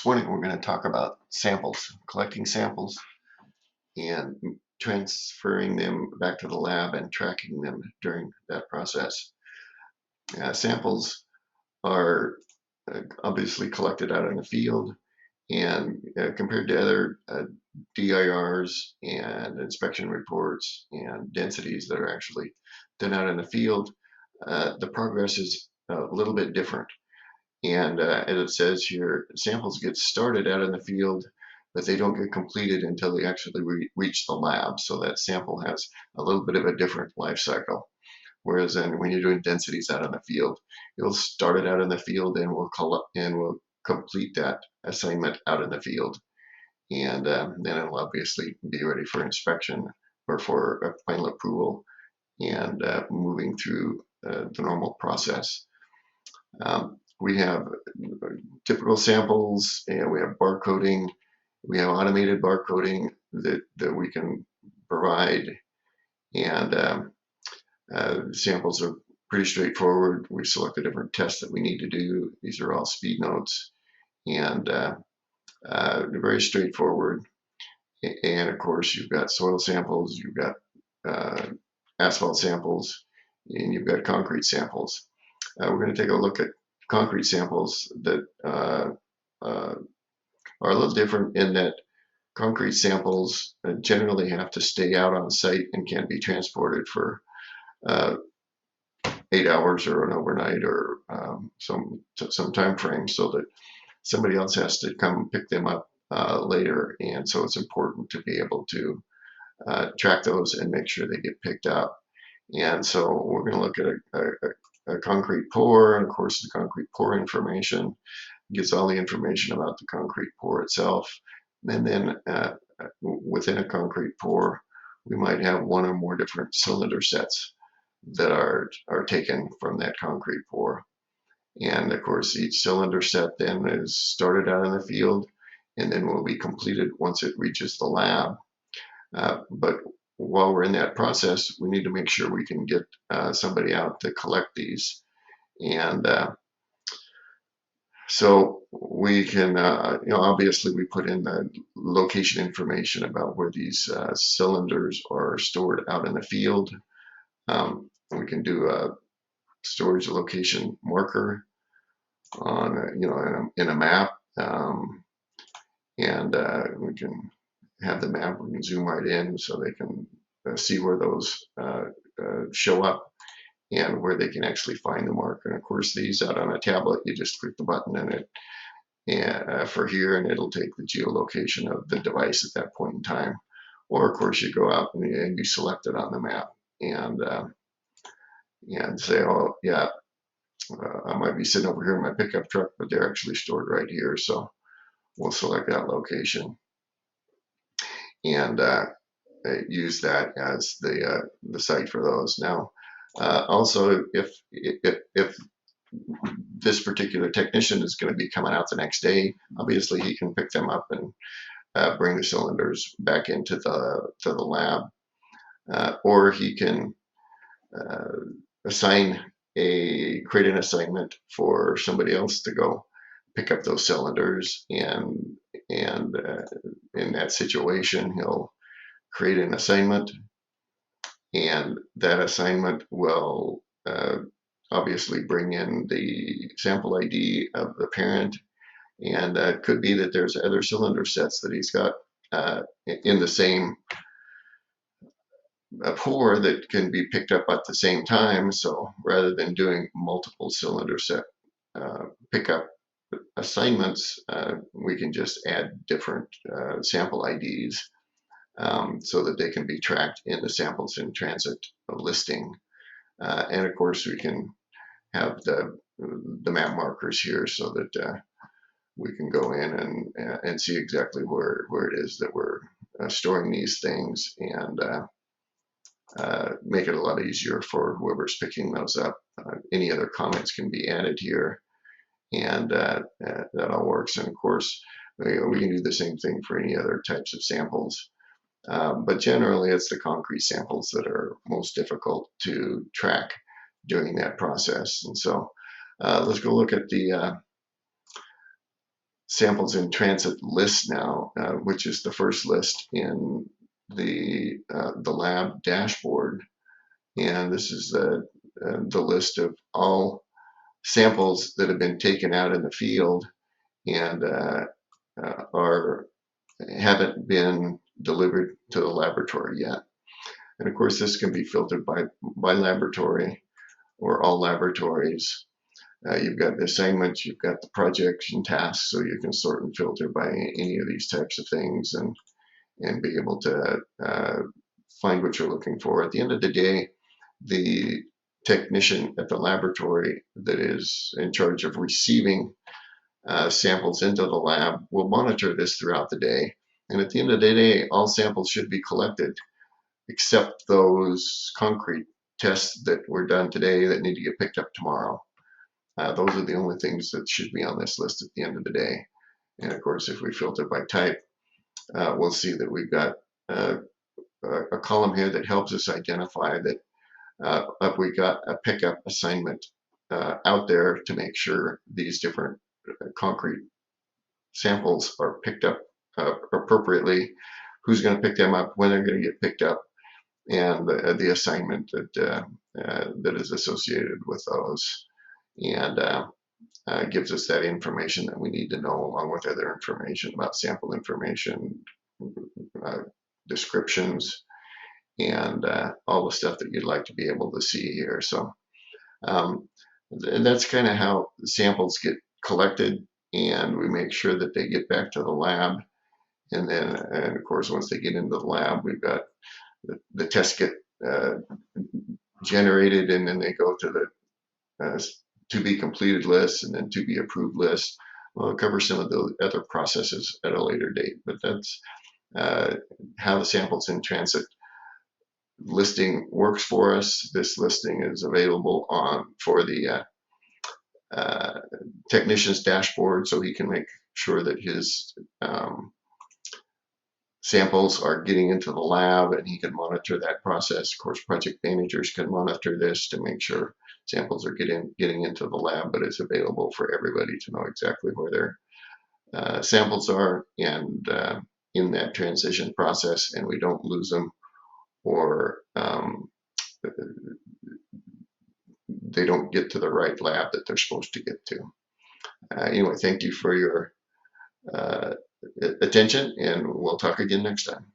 This morning we're going to talk about samples, collecting samples and transferring them back to the lab and tracking them during that process. Samples are obviously collected out in the field, and compared to other DIRs and inspection reports and densities that are actually done out in the field, the progress is a little bit different. And as it says here, samples get started out in the field, but they don't get completed until they actually reach the lab. So that sample has a little bit of a different life cycle. Whereas then when you're doing densities out in the field, you'll start it out in the field and we'll complete that assignment out in the field. And then it'll obviously be ready for inspection or for a final approval and moving through the normal process. We have typical samples, and we have barcoding. We have automated barcoding that we can provide, and samples are pretty straightforward. We select the different tests that we need to do. These are all speed notes, and very straightforward. And of course, you've got soil samples, you've got asphalt samples, and you've got concrete samples. We're going to take a look at concrete samples that are a little different in that concrete samples generally have to stay out on site and can't be transported for 8 hours or an overnight or some time frame, so that somebody else has to come pick them up later. And so it's important to be able to track those and make sure they get picked up. And so we're going to look at a concrete pour, and of course the concrete pour information gives all the information about the concrete pour itself. And then within a concrete pour, we might have one or more different cylinder sets that are taken from that concrete pour. And of course each cylinder set then is started out in the field and then will be completed once it reaches the lab. But while we're in that process, we need to make sure we can get somebody out to collect these. And so we can, obviously we put in the location information about where these cylinders are stored out in the field. We can do a storage location marker on, in a map, and we can have the map. We can zoom right in so they can see where those show up and where they can actually find the marker. And of course, these out on a tablet, you just click the button and for here, and it'll take the geolocation of the device at that point in time. Or of course, you go out and you select it on the map and say, oh yeah, I might be sitting over here in my pickup truck, but they're actually stored right here. So we'll select that location and use that as the site for those. Now, also, if this particular technician is going to be coming out the next day, obviously he can pick them up and bring the cylinders back into the lab, or he can create an assignment for somebody else to go pick up those cylinders, and in that situation he'll create an assignment, and that assignment will obviously bring in the sample ID of the parent, and it could be that there's other cylinder sets that he's got in the same pour that can be picked up at the same time. So rather than doing multiple cylinder set pickup assignments, we can just add different sample IDs so that they can be tracked in the samples in transit listing. And of course, we can have the map markers here so that we can go in and see exactly where it is that we're storing these things, and make it a lot easier for whoever's picking those up. Any other comments can be added here, and that all works. And of course, we can do the same thing for any other types of samples. But generally, it's the concrete samples that are most difficult to track during that process. And so let's go look at samples in transit list now, which is the first list in the lab dashboard. And this is the list of all samples that have been taken out in the field and are haven't been delivered to the laboratory yet. And of course, this can be filtered by laboratory or all laboratories. You've got the assignments, you've got the projects and tasks, so you can sort and filter by any of these types of things and be able to find what you're looking for. At the end of the day, the technician at the laboratory that is in charge of receiving samples into the lab will monitor this throughout the day. And at the end of the day, all samples should be collected except those concrete tests that were done today that need to get picked up tomorrow. Those are the only things that should be on this list at the end of the day. And of course, if we filter by type, we'll see that we've got a column here that helps us identify that we got a pickup assignment out there to make sure these different concrete samples are picked up appropriately, who's going to pick them up, when they're going to get picked up, and the assignment that is associated with those. And gives us that information that we need to know, along with other information about sample information, descriptions, and all the stuff that you'd like to be able to see here. So and that's kind of how samples get collected, and we make sure that they get back to the lab. And then, and of course, once they get into the lab, we've got the tests get generated, and then they go to the to be completed list and then to be approved list. We'll cover some of the other processes at a later date, but that's how the samples in transit listing works for us. This listing is available for the technician's dashboard, so he can make sure that his samples are getting into the lab, and he can monitor that process. Of course, project managers can monitor this to make sure samples are getting into the lab, but it's available for everybody to know exactly where their samples are and in that transition process, and we don't lose them or they don't get to the right lab that they're supposed to get to. Anyway, thank you for your attention, and we'll talk again next time.